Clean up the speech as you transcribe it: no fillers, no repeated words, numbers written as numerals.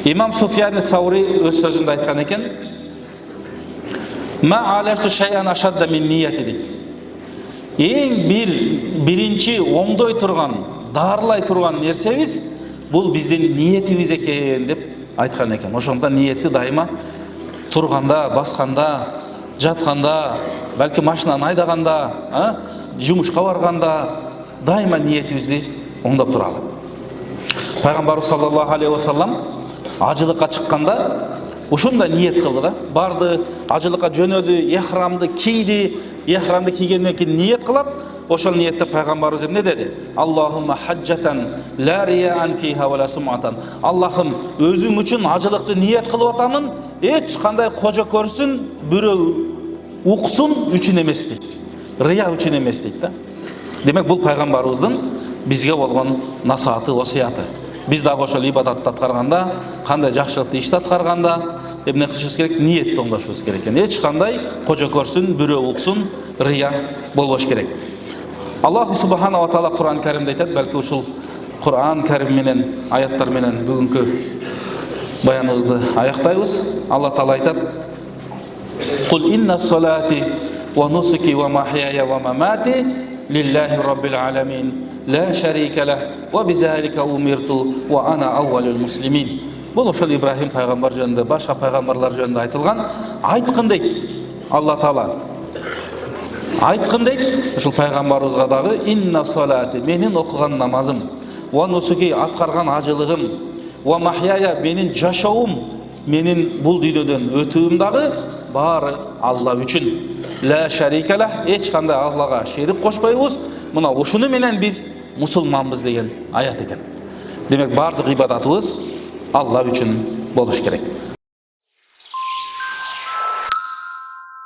Имам Суфиян Саури өз сөзінде айтқан екен, ма алашту шайан ашадда мин ниети дейді. Ең бірінші оңдой тұрған, дарылай тұрған нәрсебіз бұл біздің ниетіміз екен деп айтқан екен. Ошонда ниетті дайыма тұрғанда, басқанда, жатқанда, бәлки машинаны айдағанда, жұмышқа барғанда дайыма ниетімізді оңдап тұралы. Пайғамбарымыз саллаллаху алейхи вассалам ажылыққа шыққанда ушунда ниет кылды да, барды, ажылыққа жөнөдү, ихрамды кийди, ихрамды кийгенден кийин ниет кылат. Ошол ниетте пайгамбарыбыз эмне деди? Аллахумма хаджатан ла рияан фиха ва ла суматан. Аллахым, өзүң үчүн ажылыкты ниет кылып атамын, эч кандай кожо көрсүн, бирөө уксун үчүн эмес дейт. Рия үчүн эмес дейт да. Демек бул пайгамбарыбыздын бизге болгон насааты, осуяты. Biz de ошол ибадатты аткарганда, кандай жакшылыкты ишти аткарганда эмне кылышыбыз керек? Ниетти оңдошубуз керек экен. Эч кандай кожо көрсүн, бирөө уксун, рия болбош керек. Аллах субханала ва таала Кур'ан Каримде айтат, балки ушул Кур'ан Карим менен, аяттар менен бүгүнкү баяныбызды аяктайбыз. Алла таала айтат: "Кул инна салати ва нусуки ва махяя ва мамати лиллахи раббил аламин, ла шарика лах, ва бизалика умирту, ва ана аввалул муслимин." Бұл ошол Ибрахим пайгамбар жөнүндө, башка пайгамбарлар жөнүндө айтылган. Айткын дейт Алла таала. Айткын дейт ушул пайгамбарыбызга дагы: "Инна салати, менин окуган намазым, ва нусуки, аткарган ажылыгым, ва махяя, менин жашоом, менин бул дүйнөдөн өтүүм дагы баары Алла үчүн. Ла шарика лах, эч кандай Аллага шерик кошпойбуз. Мына ушуну менен биз мусулманбыз" деген аят экен. Демек бардык ибадатыбыз Алла үчүн болуш керек.